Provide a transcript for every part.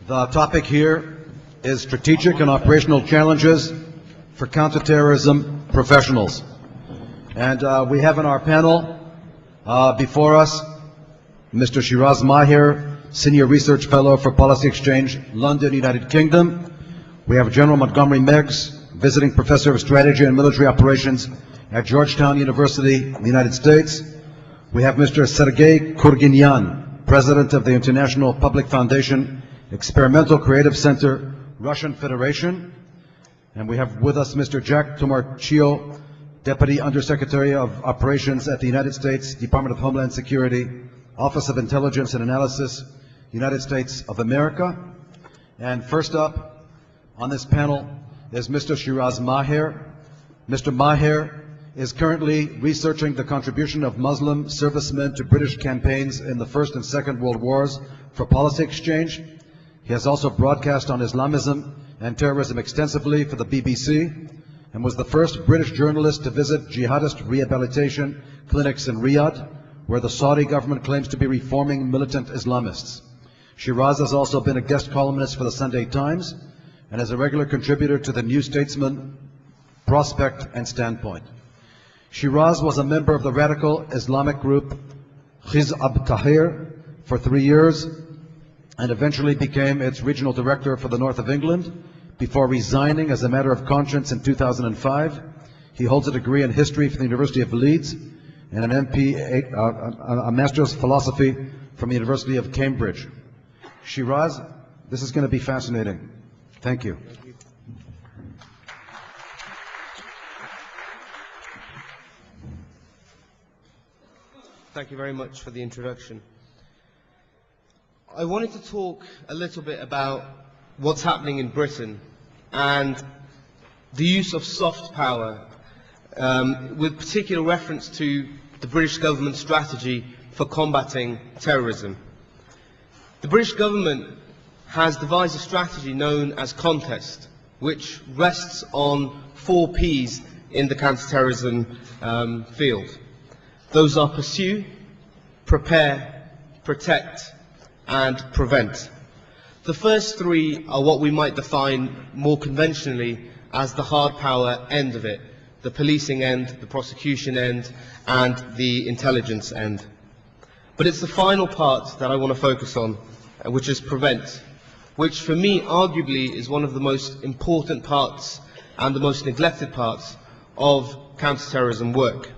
The topic here is strategic and operational challenges for counterterrorism professionals. And we have in our panel before us Mr. Shiraz Maher, Senior Research Fellow for Policy Exchange, London, United Kingdom. We have General Montgomery Meigs, Visiting Professor of Strategy and Military Operations at Georgetown University, the United States. We have Mr. Sergei Kurginyan, President of the International Public Foundation, Experimental Creative Center, Russian Federation. And we have with us Mr. Jack Tomarchio, Deputy Undersecretary of Operations at the United States Department of Homeland Security, Office of Intelligence and Analysis, United States of America. And first up on this panel is Mr. Shiraz Maher. Mr. Maher is currently researching the contribution of Muslim servicemen to British campaigns in the First and Second World Wars for Policy Exchange. He has also broadcast on Islamism and terrorism extensively for the BBC and was the first British journalist to visit jihadist rehabilitation clinics in Riyadh, where the Saudi government claims to be reforming militant Islamists. Shiraz has also been a guest columnist for the Sunday Times and is a regular contributor to the New Statesman, Prospect and Standpoint. Shiraz was a member of the radical Islamic group Hizb ut-Tahrir for 3 years and eventually became its regional director for the north of England before resigning as a matter of conscience in 2005. He holds a degree in history from the University of Leeds and an a Master's of Philosophy from the University of Cambridge. Shiraz, this is going to be fascinating. Thank you. Thank you very much for the introduction. I wanted to talk a little bit about what's happening in Britain and the use of soft power, with particular reference to the British government's strategy for combating terrorism. The British government has devised a strategy known as Contest, which rests on 4 Ps in the counter-terrorism field. Those are pursue, prepare, protect, and prevent. The first 3 are what we might define more conventionally as the hard power end of it, the policing end, the prosecution end, and the intelligence end. But it's the final part that I want to focus on, which is prevent, which for me arguably is one of the most important parts and the most neglected parts of counter-terrorism work.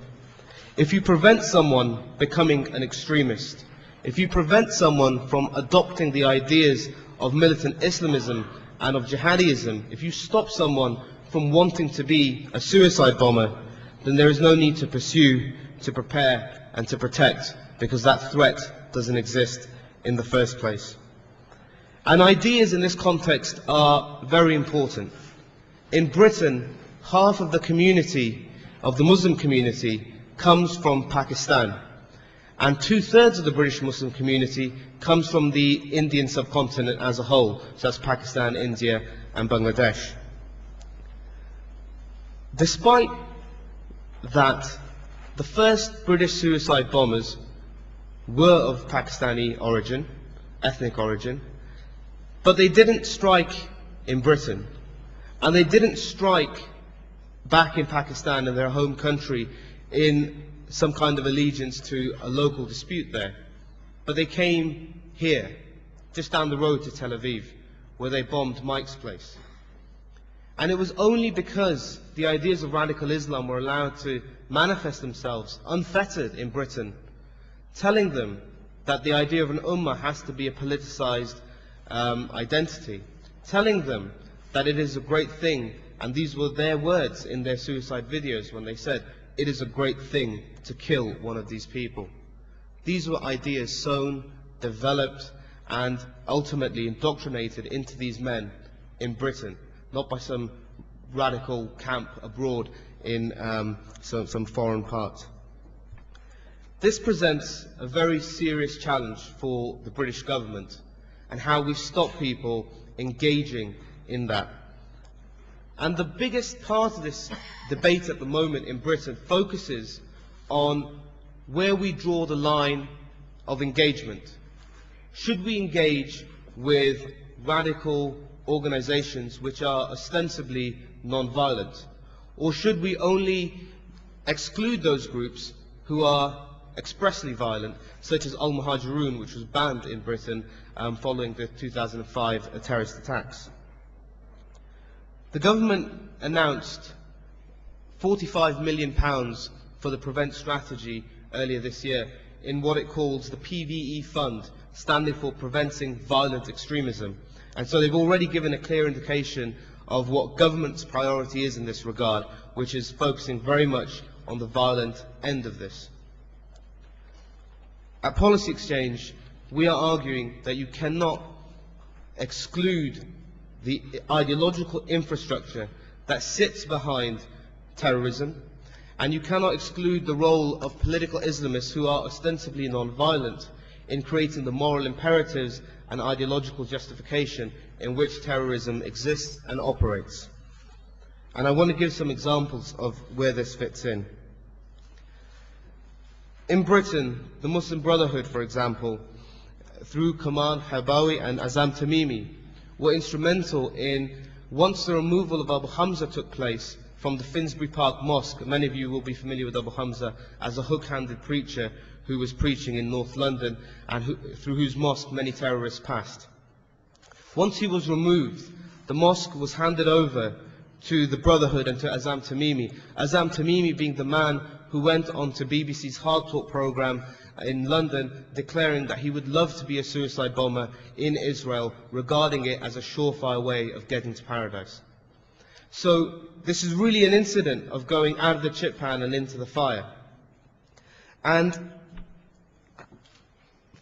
If you prevent someone becoming an extremist, if you prevent someone from adopting the ideas of militant Islamism and of jihadism, if you stop someone from wanting to be a suicide bomber, then there is no need to pursue, to prepare, and to protect, because that threat doesn't exist in the first place. And ideas in this context are very important. In Britain, half of the community, of the Muslim community, comes from Pakistan, and 2/3 of the British Muslim community comes from the Indian subcontinent as a whole, so that's Pakistan, India, and Bangladesh. Despite that, the first British suicide bombers were of Pakistani origin, ethnic origin, but they didn't strike in Britain, and they didn't strike back in Pakistan, in their home country, in some kind of allegiance to a local dispute there. But they came here, just down the road to Tel Aviv, where they bombed Mike's place. And it was only because the ideas of radical Islam were allowed to manifest themselves unfettered in Britain, telling them that the idea of an ummah has to be a politicized identity, telling them that it is a great thing, and these were their words in their suicide videos when they said, it is a great thing to kill one of these people. These were ideas sown, developed, and ultimately indoctrinated into these men in Britain, not by some radical camp abroad in some foreign part. This presents a very serious challenge for the British government and how we stop people engaging in that. And the biggest part of this debate at the moment in Britain focuses on where we draw the line of engagement. Should we engage with radical organizations which are ostensibly non-violent? Or should we only exclude those groups who are expressly violent, such as Al-Muhajirun, which was banned in Britain following the 2005 terrorist attacks? The government announced £45 million for the Prevent strategy earlier this year in what it calls the PVE Fund, standing for Preventing Violent Extremism. And so they've already given a clear indication of what government's priority is in this regard, which is focusing very much on the violent end of this. At Policy Exchange, we are arguing that you cannot exclude the ideological infrastructure that sits behind terrorism, and you cannot exclude the role of political Islamists who are ostensibly non-violent in creating the moral imperatives and ideological justification in which terrorism exists and operates. And I want to give some examples of where this fits in. In Britain, the Muslim Brotherhood, for example, through Kamal Habawi and Azam Tamimi, were instrumental in, once the removal of Abu Hamza took place from the Finsbury Park Mosque. Many of you will be familiar with Abu Hamza as a hook-handed preacher who was preaching in North London and through whose mosque many terrorists passed. Once he was removed, the mosque was handed over to the Brotherhood and to Azam Tamimi. Azam Tamimi being the man who went on to BBC's Hard Talk programme in London, declaring that he would love to be a suicide bomber in Israel, regarding it as a surefire way of getting to paradise. So this is really an incident of going out of the chip pan and into the fire. And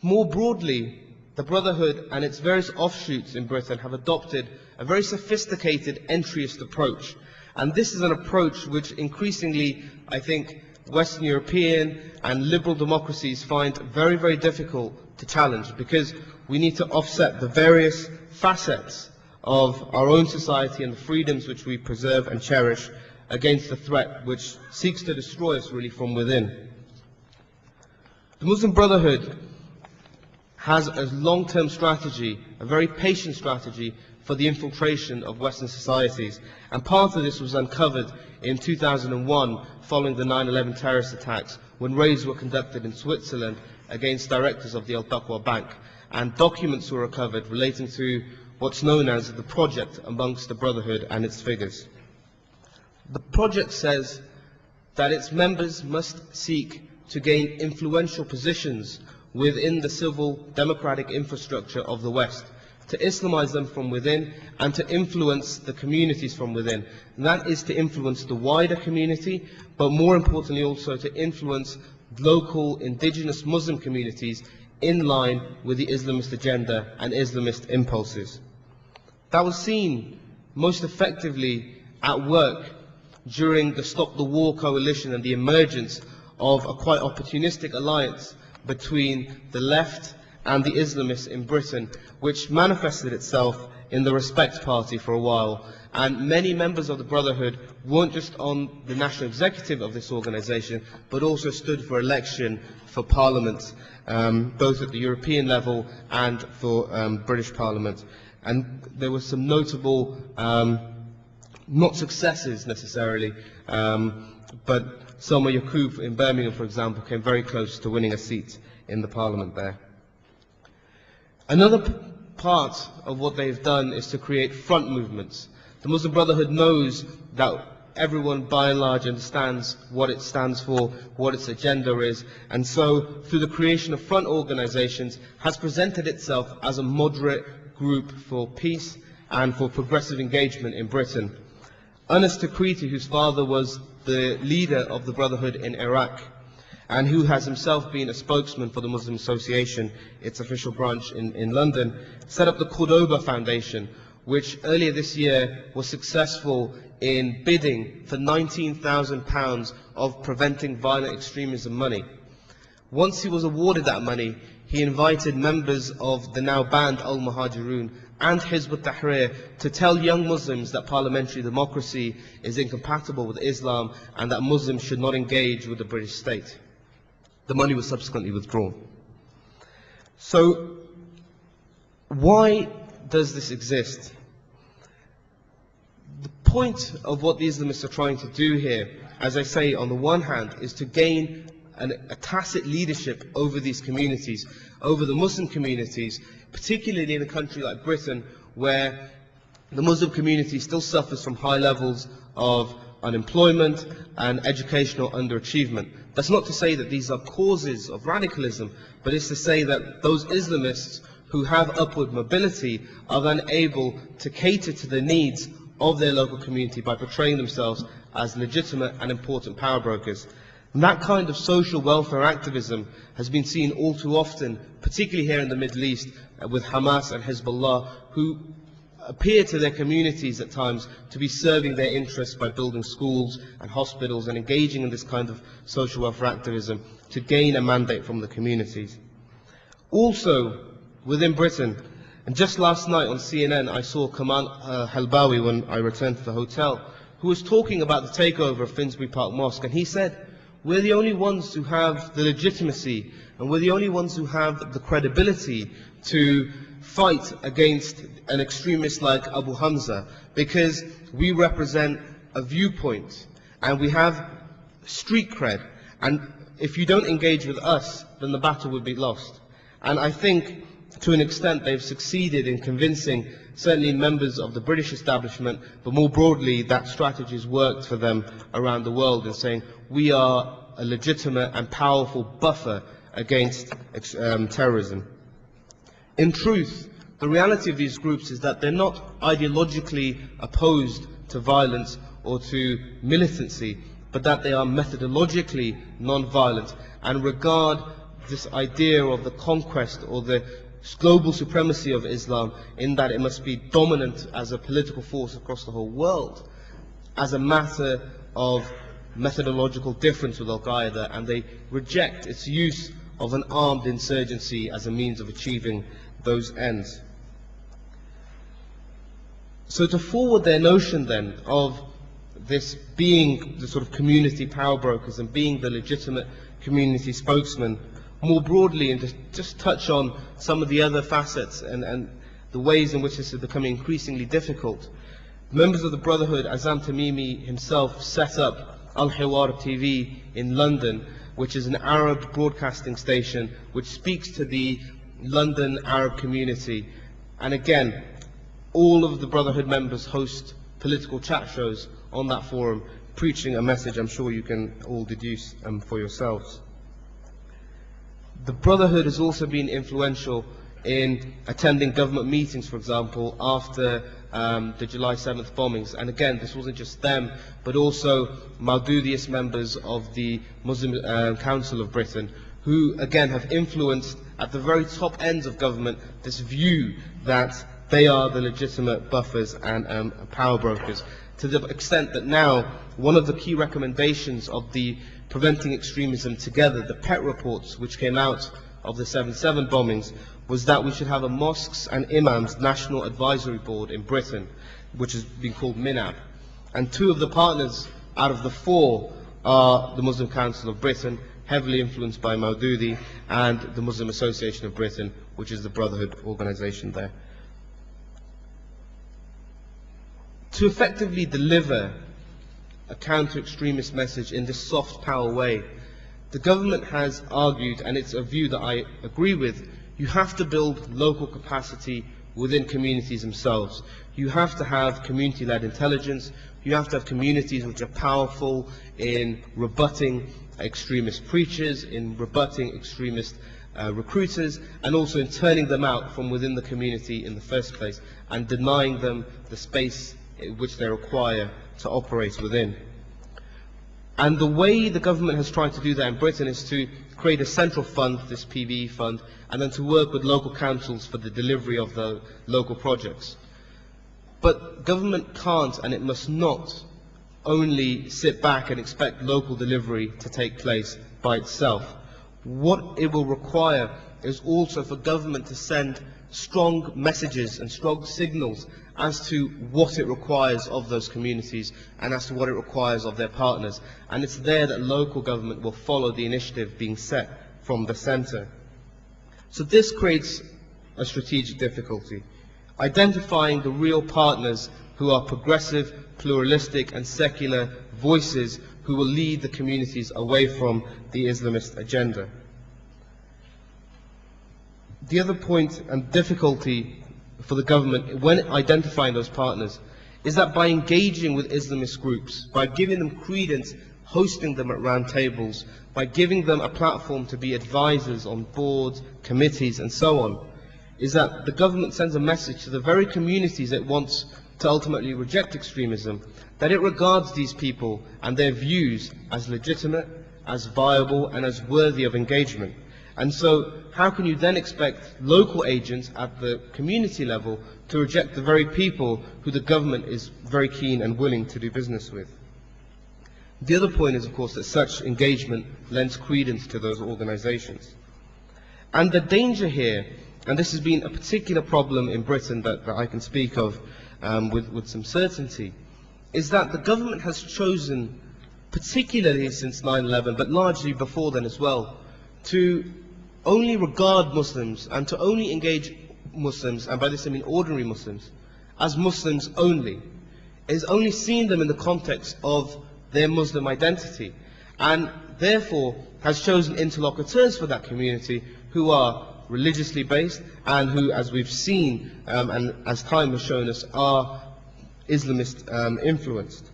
more broadly, the Brotherhood and its various offshoots in Britain have adopted a very sophisticated entryist approach. And this is an approach which increasingly, I think, Western European and liberal democracies find very, very difficult to challenge, because we need to offset the various facets of our own society and the freedoms which we preserve and cherish against the threat which seeks to destroy us really from within. The Muslim Brotherhood has a long-term strategy, a very patient strategy for the infiltration of Western societies, and part of this was uncovered in 2001 following the 9/11 terrorist attacks, when raids were conducted in Switzerland against directors of the Al-Taqwa Bank, and documents were recovered relating to what's known as the project amongst the Brotherhood and its figures. The project says that its members must seek to gain influential positions within the civil democratic infrastructure of the West, to Islamize them from within and to influence the communities from within. And that is to influence the wider community, but more importantly also to influence local indigenous Muslim communities in line with the Islamist agenda and Islamist impulses. That was seen most effectively at work during the Stop the War coalition and the emergence of a quite opportunistic alliance between the left and the Islamists in Britain, which manifested itself in the Respect Party for a while. And many members of the Brotherhood weren't just on the national executive of this organisation, but also stood for election for Parliament, both at the European level and for British Parliament. And there were some notable, not successes necessarily, but Selma Yaqub in Birmingham, for example, came very close to winning a seat in the Parliament there. Another part of what they've done is to create front movements. The Muslim Brotherhood knows that everyone by and large understands what it stands for, what its agenda is, and so through the creation of front organizations has presented itself as a moderate group for peace and for progressive engagement in Britain. Anas Takriti, whose father was the leader of the Brotherhood in Iraq, and who has himself been a spokesman for the Muslim Association, its official branch in London, set up the Cordoba Foundation, which earlier this year was successful in bidding for £19,000 of preventing violent extremism money. Once he was awarded that money, he invited members of the now banned Al-Muhajirun and Hizb ut-Tahrir to tell young Muslims that parliamentary democracy is incompatible with Islam and that Muslims should not engage with the British state. The money was subsequently withdrawn. So Why does this exist? The point of what the Islamists are trying to do here, as I say, on the one hand, is to gain a tacit leadership over these communities, over the Muslim communities, particularly in a country like Britain, where the Muslim community still suffers from high levels of unemployment and educational underachievement. That's not to say that these are causes of radicalism, but it's to say that those Islamists who have upward mobility are then able to cater to the needs of their local community by portraying themselves as legitimate and important power brokers. And that kind of social welfare activism has been seen all too often, particularly here in the Middle East, with Hamas and Hezbollah, who appear to their communities at times to be serving their interests by building schools and hospitals and engaging in this kind of social welfare activism to gain a mandate from the communities. Also, within Britain, and just last night on CNN I saw Kamal Halbawi when I returned to the hotel, who was talking about the takeover of Finsbury Park Mosque, and he said, we're the only ones who have the legitimacy and we're the only ones who have the credibility to fight against an extremist like Abu Hamza, because we represent a viewpoint and we have street cred, and if you don't engage with us, then the battle would be lost. And I think to an extent they've succeeded in convincing certainly members of the British establishment, but more broadly that strategy has worked for them around the world in saying we are a legitimate and powerful buffer against terrorism. In truth, the reality of these groups is that they're not ideologically opposed to violence or to militancy, but that they are methodologically non-violent and regard this idea of the conquest or the global supremacy of Islam, in that it must be dominant as a political force across the whole world, as a matter of methodological difference with Al-Qaeda, and they reject its use of an armed insurgency as a means of achieving those ends. So to forward their notion then of this being the sort of community power brokers and being the legitimate community spokesman, more broadly, and to just touch on some of the other facets and the ways in which this is becoming increasingly difficult. Members of the Brotherhood, Azam Tamimi himself set up Al-Hiwar TV in London, which is an Arab broadcasting station which speaks to the London Arab community. And again, all of the Brotherhood members host political chat shows on that forum, preaching a message I'm sure you can all deduce for yourselves. The Brotherhood has also been influential in attending government meetings, for example, after the July 7th bombings. And again, this wasn't just them, but also Maududiist members of the Muslim Council of Britain, who again have influenced at the very top ends of government this view that they are the legitimate buffers and power brokers, to the extent that now one of the key recommendations of the Preventing Extremism Together, the PET reports which came out of the 7/7 bombings, was that we should have a Mosques and Imams National Advisory Board in Britain, which has been called MINAB. And two of the partners out of the four are the Muslim Council of Britain, heavily influenced by Maududi, and the Muslim Association of Britain, which is the Brotherhood organization there. To effectively deliver a counter-extremist message in this soft power way, the government has argued, and it's a view that I agree with, you have to build local capacity within communities themselves. You have to have community-led intelligence. You have to have communities which are powerful in rebutting extremist preachers, in rebutting extremist recruiters, and also in turning them out from within the community in the first place and denying them the space which they require to operate within. And the way the government has tried to do that in Britain is to create a central fund, this PVE fund, and then to work with local councils for the delivery of the local projects. But government can't, and it must not, only sit back and expect local delivery to take place by itself. What it will require is also for government to send strong messages and strong signals as to what it requires of those communities and as to what it requires of their partners. And it's there that local government will follow the initiative being set from the centre. So this creates a strategic difficulty. Identifying the real partners who are progressive, pluralistic and secular voices who will lead the communities away from the Islamist agenda. The other point and difficulty for the government when identifying those partners is that by engaging with Islamist groups, by giving them credence, hosting them at round tables, by giving them a platform to be advisors on boards, committees and so on, is that the government sends a message to the very communities it wants to ultimately reject extremism, that it regards these people and their views as legitimate, as viable and as worthy of engagement. And so how can you then expect local agents at the community level to reject the very people who the government is very keen and willing to do business with? The other point is, of course, that such engagement lends credence to those organizations. And the danger here, and this has been a particular problem in Britain that I can speak of with some certainty, is that the government has chosen, particularly since 9/11, but largely before then as well, to only regard Muslims and to only engage Muslims, and by this I mean ordinary Muslims, as Muslims only. It has only seen them in the context of their Muslim identity, and therefore has chosen interlocutors for that community who are religiously based and who, as we've seen and as time has shown us, are Islamist influenced.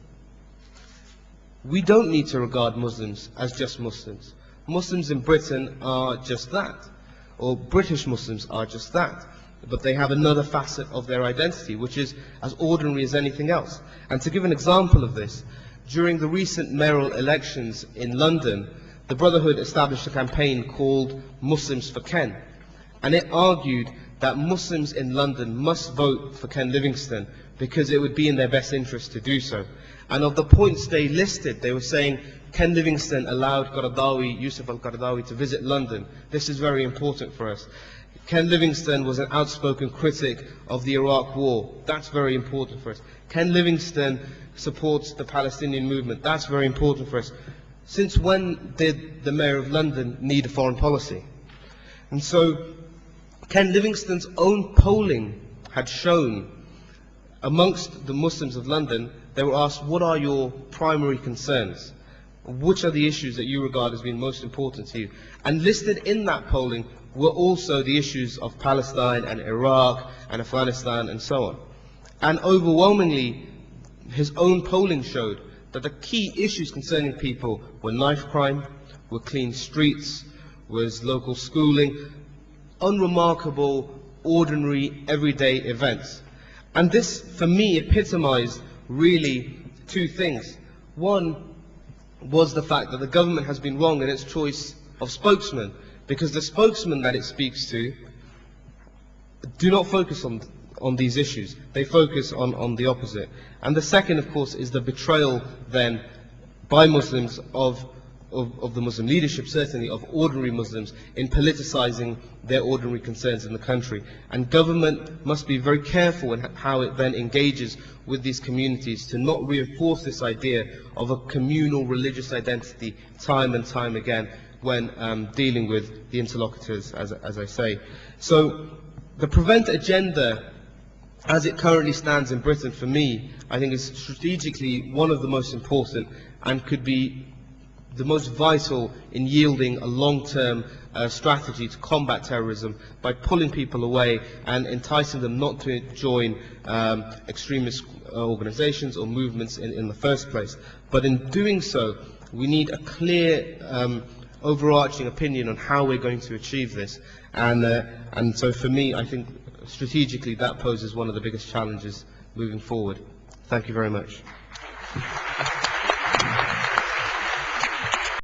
We don't need to regard Muslims as just Muslims. Muslims in Britain are just that, or British Muslims are just that, but they have another facet of their identity, which is as ordinary as anything else. And to give an example of this, during the recent mayoral elections in London, the Brotherhood established a campaign called Muslims for Ken, and it argued that Muslims in London must vote for Ken Livingstone because it would be in their best interest to do so. And of the points they listed, they were saying Ken Livingstone allowed Yusuf al-Qaradawi to visit London. This is very important for us. Ken Livingstone was an outspoken critic of the Iraq War. That's very important for us. Ken Livingstone supports the Palestinian movement. That's very important for us. Since when did the Mayor of London need a foreign policy? And so Ken Livingstone's own polling had shown amongst the Muslims of London, they were asked, what are your primary concerns? Which are the issues that you regard as being most important to you? And listed in that polling were also the issues of Palestine and Iraq and Afghanistan and so on. And overwhelmingly, his own polling showed that the key issues concerning people were knife crime, were clean streets, was local schooling, unremarkable, ordinary, everyday events. And this, for me, epitomized really two things. One was the fact that the government has been wrong in its choice of spokesman, because the spokesmen that it speaks to do not focus on these issues. They focus on the opposite. And the second, of course, is the betrayal then by Muslims of the Muslim leadership, certainly of ordinary Muslims, in politicizing their ordinary concerns in the country. And government must be very careful in how it then engages with these communities to not reinforce this idea of a communal religious identity time and time again when dealing with the interlocutors, as I say. So the Prevent agenda, as it currently stands in Britain, for me, I think is strategically one of the most important and could be the most vital in yielding a long-term strategy to combat terrorism by pulling people away and enticing them not to join extremist organizations or movements in the first place. But in doing so, we need a clear overarching opinion on how we're going to achieve this. And so for me, I think strategically that poses one of the biggest challenges moving forward. Thank you very much.